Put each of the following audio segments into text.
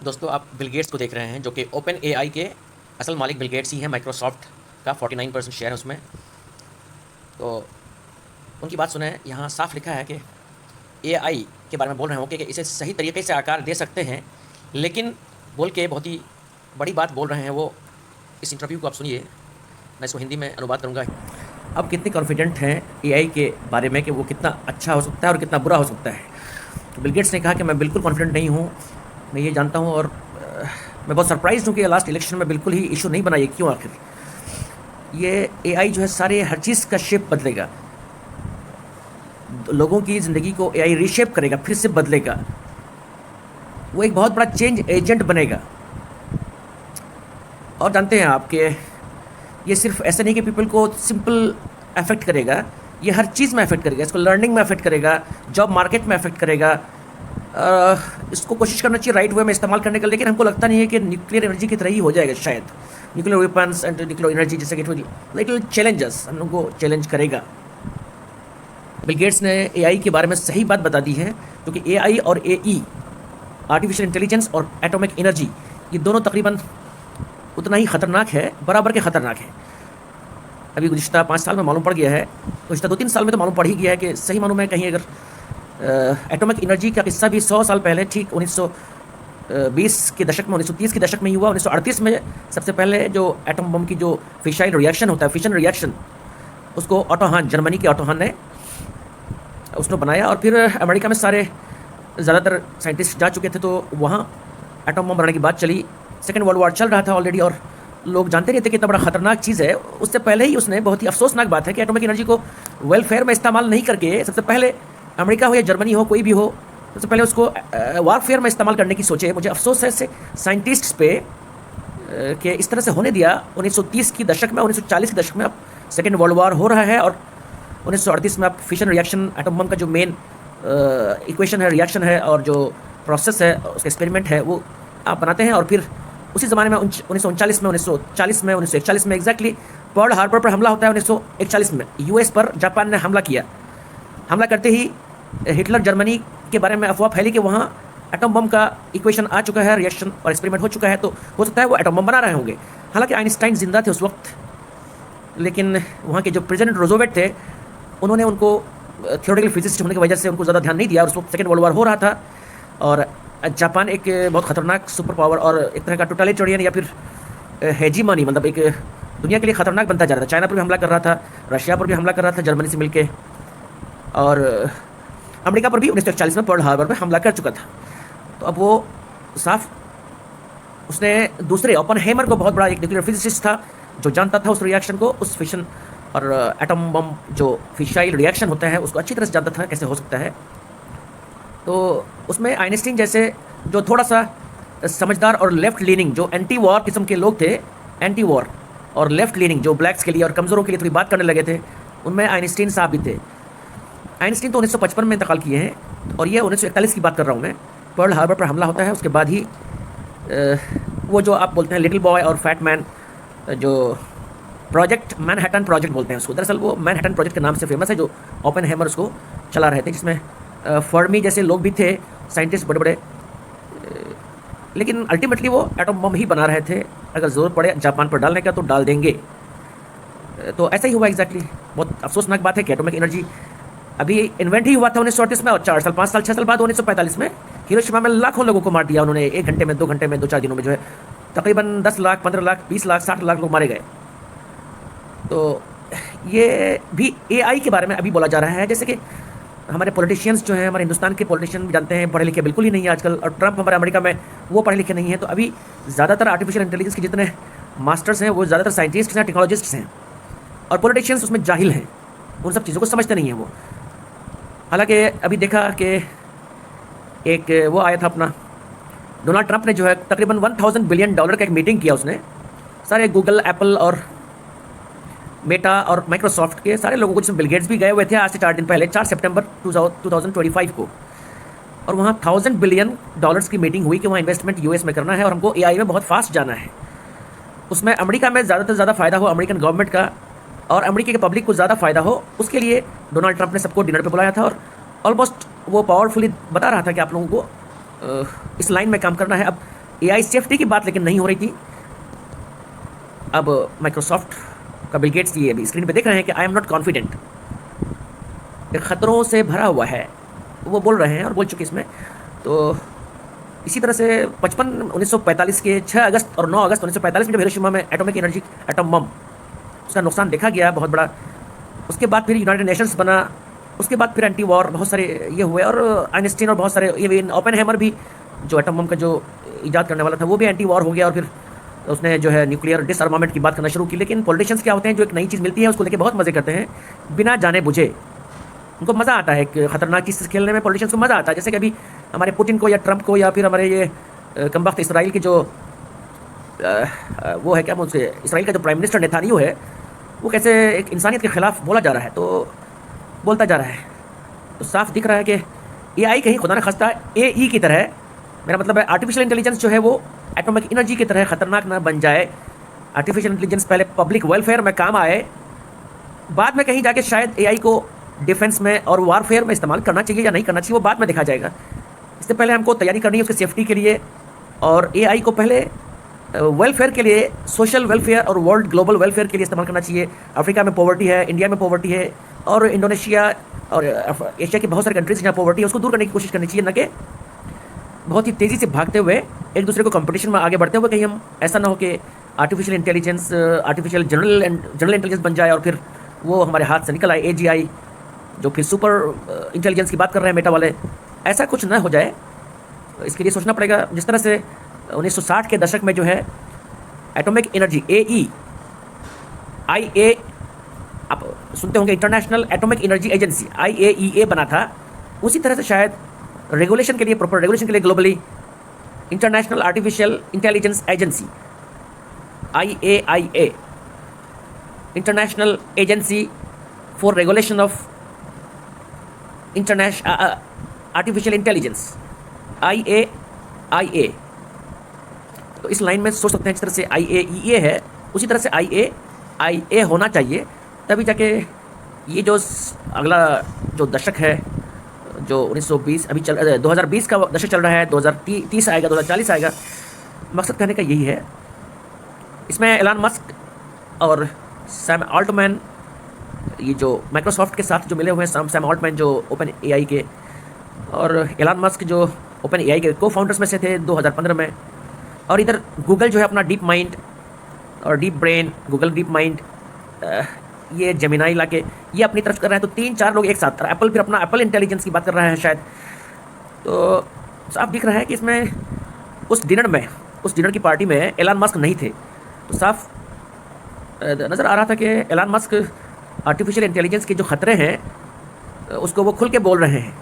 दोस्तों आप Bill Gates को देख रहे हैं जो कि ओपन एआई के असल मालिक बिल गेट्स ही हैं। माइक्रोसॉफ्ट का 49% शेयर है उसमें। तो उनकी बात सुने, यहाँ साफ लिखा है कि एआई के बारे में बोल रहे होंगे कि इसे सही तरीके से आकार दे सकते हैं, लेकिन बोल के बहुत ही बड़ी बात बोल रहे हैं वो। इस इंटरव्यू को आप सुनिए, मैं इसको हिंदी में अनुवाद करूँगा। अब कितने कॉन्फिडेंट हैं एआई के बारे में कि वो कितना अच्छा हो सकता है और कितना बुरा हो सकता है। तो बिल गेट्स ने कहा कि मैं बिल्कुल कॉन्फिडेंट नहीं हूँ, मैं ये जानता हूँ, और मैं बहुत सरप्राइज हूँ कि लास्ट इलेक्शन में बिल्कुल ही इशू नहीं बना। ये क्यों? आखिर ये एआई जो है सारे हर चीज़ का शेप बदलेगा, लोगों की ज़िंदगी को एआई रीशेप करेगा, फिर से बदलेगा। वो एक बहुत बड़ा चेंज एजेंट बनेगा। और जानते हैं आप कि ये सिर्फ ऐसा नहीं कि पीपल को सिंपल अफेक्ट करेगा, ये हर चीज़ में अफेक्ट करेगा। इसको लर्निंग में अफेक्ट करेगा, जॉब मार्केट में अफेक्ट करेगा। इसको कोशिश करना चाहिए राइट वे में इस्तेमाल करने का, लेकिन हमको लगता नहीं है कि न्यूक्लियर एनर्जी की तरह ही हो जाएगा शायद। Nuclear weapons and nuclear energy जैसे कि लिटिल चैलेंजेस हम लोगों को चैलेंज करेगा। बिल गेट्स ने एआई के बारे में सही बात बता दी है, क्योंकि एआई और एई, आर्टिफिशियल इंटेलिजेंस और एटॉमिक एनर्जी, ये दोनों तकरीबन उतना ही ख़तरनाक है, बराबर के ख़तरनाक है। अभी गुज़िश्ता 5 साल में मालूम पड़ गया है, गुज़िश्ता 2-3 साल में तो मालूम पड़ ही गया है कि सही मालूम है कहीं अगर एटॉमिक एनर्जी का किस्सा भी 100 साल पहले, ठीक 1920 के दशक में, 1930 के दशक में ही हुआ। 1938 में सबसे पहले जो एटम बम की जो फिशाइल रिएक्शन होता है, फिशन रिएक्शन, उसको ऑटो हान, जर्मनी के ऑटो हान ने उसने बनाया। और फिर अमेरिका में सारे ज़्यादातर साइंटिस्ट जा चुके थे, तो वहाँ एटम बम बनाने की बात चली। सेकेंड वर्ल्ड वॉर चल रहा था ऑलरेडी, और लोग जानते नहीं थे कि इतना बड़ा ख़तरनाक चीज़ है। उससे पहले ही उसने, बहुत ही अफसोसनाक बात है कि एटॉमिक एनर्जी को वेलफेयर में इस्तेमाल नहीं करके, सबसे पहले अमेरिका हो या जर्मनी हो, कोई भी हो, सबसे पहले उसको वारफेयर में इस्तेमाल करने की सोचे। मुझे अफसोस है ऐसे साइंटिस्ट्स पे कि इस तरह से होने दिया। 1930 की दशक में, 1940 के दशक में अब सेकेंड वर्ल्ड वॉर हो रहा है, और 1938 में अब फिशन रिएक्शन, एटम बम का जो मेन इक्वेशन है, रिएक्शन है, और जो प्रोसेस है, उसका एक्सपेरिमेंट है, वो आप बनाते हैं। और फिर उसी ज़माने में 1939 में, 1940 में, 1941 में एग्जैक्टली पर्ल हार्बर पर हमला होता है। 1941 में यूएस पर जापान ने हमला किया। हमला करते ही हिटलर जर्मनी के बारे में अफवाह फैली कि वहाँ एटम बम का इक्वेशन आ चुका है, रिएक्शन और एक्सपेरिमेंट हो चुका है, तो हो सकता है वो एटम बम बना रहे होंगे। हालांकि आइंस्टाइन जिंदा थे उस वक्त, लेकिन वहाँ के जो प्रेसिडेंट रोजोवेट थे, उन्होंने उनको थियोरेटिकल फिजिसिस्ट होने की वजह से उनको ज़्यादा ध्यान नहीं दिया। और उस वक्त सेकेंड वर्ल्ड वॉर हो रहा था, और जापान एक बहुत ख़तरनाक सुपर पावर और एक तरह का टोटलिटेरियन या फिर हेजीमनी, मतलब एक दुनिया के लिए ख़तरनाक बनता जा रहा था। चाइना पर भी हमला कर रहा था, रशिया पर भी हमला कर रहा था जर्मनी से मिलके, और अमेरिका पर भी 1941 में पर्ल हार्बर पर हमला कर चुका था। तो अब वो साफ, उसने दूसरे ओपेनहाइमर को, बहुत बड़ा एक न्यूक्लियर फिजिसिस्ट था जो जानता था उस रिएक्शन को, उस फिशन और एटम बम जो फिशाइल रिएक्शन होता है उसको अच्छी तरह से जानता था कैसे हो सकता है। तो उसमें आइंस्टीन जैसे जो थोड़ा सा समझदार और लेफ्ट लीनिंग, जो एंटी वॉर किस्म के लोग थे, एंटी वॉर और लेफ्ट लीनिंग, जो ब्लैक्स के लिए और कमज़ोरों के लिए थोड़ी बात करने लगे थे, उनमें आइंस्टीन साहब भी थे। आइंस्टीन तो 1955 में इंतकाल किए हैं, और ये 1941 की बात कर रहा हूँ मैं। पर्ल हार्बर पर हमला होता है, उसके बाद ही वो जो आप बोलते हैं लिटिल बॉय और फैट मैन, जो प्रोजेक्ट मैनहट्टन प्रोजेक्ट बोलते हैं उसको, दरअसल वो मैनहट्टन प्रोजेक्ट के नाम से फेमस है, जो ओपेनहाइमर उसको चला रहे थे, जिसमें फर्मी जैसे लोग भी थे, साइंटिस्ट बड़े बड़े। लेकिन अल्टीमेटली वो एटम बम ही बना रहे थे। अगर ज़रूरत पड़े जापान पर डालने का तो डाल देंगे। तो ऐसा ही हुआ एग्जैक्टली। बहुत अफसोसनाक बात है कि एटॉमिक एनर्जी अभी इन्वेंट ही हुआ था 1938 में, और 4 साल 5 साल 6 साल बाद 1945 में हिरोशिमा में लाखों लोगों को मार दिया उन्होंने। 1 घंटे में, 2 घंटे में, 2-4 दिनों में जो है तकरीबन 10 लाख, 15 लाख, 20 लाख, 60 लाख लोग मारे गए। तो ये भी एआई के बारे में अभी बोला जा रहा है। जैसे कि हमारे पॉलिटिशियंस जो हैं, हमारे हिंदुस्तान के पॉलिटिशियन भी जानते हैं, पढ़े लिखे बिल्कुल ही नहीं है आजकल, और ट्रंप हमारे अमेरिका में, वो पढ़े लिखे नहीं हैं। तो अभी ज़्यादातर आर्टिफिशियल इंटेलिजेंस के जितने मास्टर्स हैं वो ज़्यादातर साइंटिस्ट हैं, टेक्नोलॉजिस्ट्स हैं, और पॉलिटिशियंस उसमें जाहिल हैं, उन सब चीज़ों को समझते नहीं हैं वो। हालांकि अभी देखा कि एक वो आया था अपना, डोनाल्ड ट्रंप ने जो है तकरीबन $1000 बिलियन का एक मीटिंग किया उसने, सारे गूगल, एप्पल और मेटा और माइक्रोसॉफ्ट के सारे लोगों को, जिसमें बिल गेट्स भी गए हुए थे आज से 4 दिन पहले, 4 सितंबर 2025 को। और वहाँ $1000 बिलियन की मीटिंग हुई कि वहाँ इन्वेस्टमेंट यूएस में करना है, और हमको एआई में बहुत फास्ट जाना है। उसमें अमेरिका में ज़्यादा से ज़्यादा फ़ायदा हो अमेरिकन गवर्नमेंट का, और अमेरिका के पब्लिक को ज़्यादा फ़ायदा हो, उसके लिए डोनाल्ड ट्रंप ने सबको डिनर पे बुलाया था। और ऑलमोस्ट वो पावरफुली बता रहा था कि आप लोगों को इस लाइन में काम करना है। अब एआई सेफ्टी की बात लेकिन नहीं हो रही थी। अब माइक्रोसॉफ्ट का बिल गेट्स ये अभी स्क्रीन पे देख रहे हैं कि आई एम नॉट कॉन्फिडेंट, खतरों से भरा हुआ है, वो बोल रहे हैं और बोल चुके इसमें। तो इसी तरह से 1945 के 6 अगस्त और 9 अगस्त 1945 में जब हिरोशिमा में एटॉमिक एनर्जी एटम बम उसका नुकसान देखा गया बहुत बड़ा, उसके बाद फिर यूनाइटेड नेशंस बना, उसके बाद फिर एंटी वॉर बहुत सारे ये हुए, और आइंस्टीन और बहुत सारे इवन ओपेनहाइमर भी जो एटम बम का जो ईजाद करने वाला था वो भी एंटी वॉर हो गया, और फिर उसने जो है न्यूक्लियर डिसआर्मामेंट की बात करना शुरू की। लेकिन पॉलिटिशियंस क्या होते हैं, जो एक नई चीज़ मिलती है उसको लेकर बहुत मज़े करते हैं बिना जाने बुझे। उनको मज़ा आता है कि खतरनाक चीज़ खेलने में, पॉलिटिशियंस को मज़ा आता है। जैसे कि अभी हमारे पुतिन को या ट्रंप को या फिर हमारे ये कमबख्त इसराइल के जो वो है क्या मुझसे इसराइल का जो प्राइम मिनिस्टर नेतान्याहू है, वो कैसे एक इंसानियत के ख़िलाफ़ बोला जा रहा है, तो बोलता जा रहा है। तो साफ दिख रहा है कि एआई कहीं खुदा न खास्ता एई की तरह, मेरा मतलब है आर्टिफिशियल इंटेलिजेंस जो है वो एटॉमिक एनर्जी की तरह ख़तरनाक ना बन जाए। आर्टिफिशियल इंटेलिजेंस पहले पब्लिक वेलफेयर में काम आए, बाद में कहीं जाके शायद एआई को डिफेंस में और वारफेयर में इस्तेमाल करना चाहिए या नहीं करना चाहिए, वो बाद में देखा जाएगा। इससे पहले हमको तैयारी करनी है उसकी सेफ्टी के लिए, और एआई को पहले वेलफेयर के लिए, सोशल वेलफेयर और वर्ल्ड ग्लोबल वेलफेयर के लिए इस्तेमाल करना चाहिए। अफ्रीका में पॉवर्टी है, इंडिया में पॉवर्टी है, और इंडोनेशिया और एशिया की बहुत सारी कंट्रीज जहाँ पॉवर्टी है उसको दूर करने की कोशिश करनी चाहिए, न कि बहुत ही तेज़ी से भागते हुए एक दूसरे को कंपटीशन में आगे बढ़ते हुए कहीं हम ऐसा ना हो कि artificial intelligence artificial general intelligence बन जाए और फिर वो हमारे हाथ से निकल आए, एजीआई जो फिर सुपर इंटेलिजेंस की बात कर रहे हैं मेटा वाले, ऐसा कुछ ना हो जाए। इसके लिए सोचना पड़ेगा। जिस तरह से 1960 के दशक में जो है एटॉमिक एनर्जी IA आप सुनते होंगे, international atomic energy agency IAEA बना था, उसी तरह से शायद रेगुलेशन के लिए, प्रॉपर रेगुलेशन के लिए globally international artificial intelligence agency IAIA, international agency for regulation of international artificial intelligence IAIA। तो इस लाइन में सोच सकते हैं जिस तरह से IAEA है उसी तरह से IAIA होना चाहिए, तभी जाके ये जो अगला जो दशक है जो 1920 अभी 2020 का दशक चल रहा है, 2030 आएगा, 2040 आएगा। मकसद कहने का यही है। इसमें एलन मस्क और सैम ऑल्टमैन, ये जो माइक्रोसॉफ्ट के साथ जो मिले हुए हैं, सैम ऑल्टमैन जो ओपन एआई के, और एलन मस्क जो ओपन एआई के को फाउंडर्स में से थे 2015 में, और इधर गूगल जो है अपना डीप माइंड और deep brain, Google deep mind, ये जेमिनाई ला के ये अपनी तरफ कर रहे हैं। तो 3-4 लोग एक साथ, एप्पल फिर अपना एप्पल इंटेलिजेंस की बात कर रहा है शायद। तो साफ दिख रहा है कि इसमें उस डिनर की पार्टी में एलन मस्क नहीं थे। तो साफ नज़र आ रहा था कि एलन मस्क आर्टिफिशियल इंटेलिजेंस के जो ख़तरे हैं उसको वो खुल के बोल रहे हैं,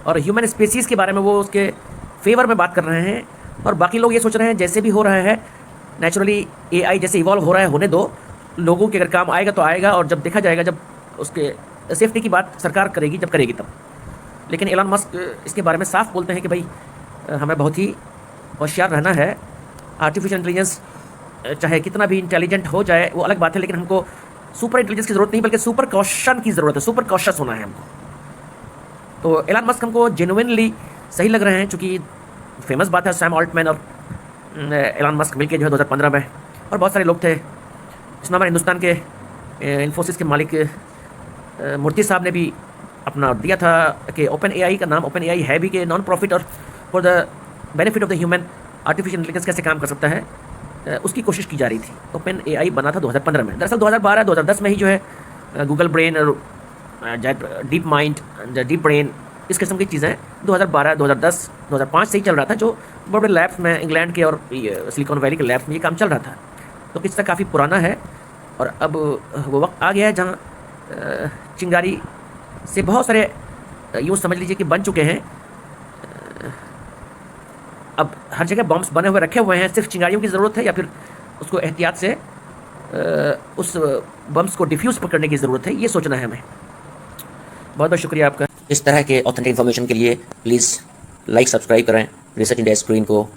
और ह्यूमन स्पीसीज़ के बारे में वो उसके फेवर में बात कर रहे हैं। और बाकी लोग ये सोच रहे हैं जैसे भी हो रहा है नेचुरली, एआई जैसे इवॉल्व हो रहा है होने दो, लोगों के अगर काम आएगा तो आएगा, और जब देखा जाएगा, जब उसके सेफ्टी की बात सरकार करेगी जब करेगी तब। लेकिन एलन मस्क इसके बारे में साफ बोलते हैं कि भाई हमें बहुत ही होशियार रहना है। आर्टिफिशियल इंटेलिजेंस चाहे कितना भी इंटेलिजेंट हो जाए वो अलग बात है, लेकिन हमको सुपर इंटेलिजेंस की ज़रूरत नहीं बल्कि सुपर कॉशन की ज़रूरत है, सुपर कॉशस होना है हमको। तो एलन मस्क हमको जेन्युइनली सही लग रहे हैं, चूँकि फेमस बात है सैम ऑल्टमैन और एलन मस्क मिलके जो है 2015 में, और बहुत सारे लोग थे। इसमें हमारे हिंदुस्तान के इन्फोसिस के मालिक मूर्ति साहब ने भी अपना दिया था कि ओपन एआई का नाम ओपन एआई है भी कि नॉन प्रॉफिट और for the benefit of the human artificial intelligence कैसे काम कर सकता है, उसकी कोशिश की जा रही थी। ओपन एआई बना था 2015 में। दरअसल 2012-2010 में ही जो है गूगल ब्रेन और डीप माइंड, डीप ब्रेन, इस किस्म की चीज़ें 2012, 2010, 2005 से ही चल रहा था, जो बड़े बड़े लैब्स में इंग्लैंड के और सिलिकॉन वैली के लैब्स में ये काम चल रहा था। तो किस्सा काफ़ी पुराना है, और अब वो वक्त आ गया है जहाँ चिंगारी से बहुत सारे यूँ समझ लीजिए कि बन चुके हैं। अब हर जगह बम्स बने हुए रखे हुए हैं, सिर्फ चिंगारियों की ज़रूरत है या फिर उसको एहतियात से उस बम्स को डिफ्यूज़ करने की ज़रूरत है, ये सोचना है हमें। बहुत बहुत शुक्रिया आपका। इस तरह के ऑथेंटिक इन्फॉर्मेशन के लिए प्लीज़ लाइक सब्सक्राइब करें रिसर्च इंडिया स्क्रीन को।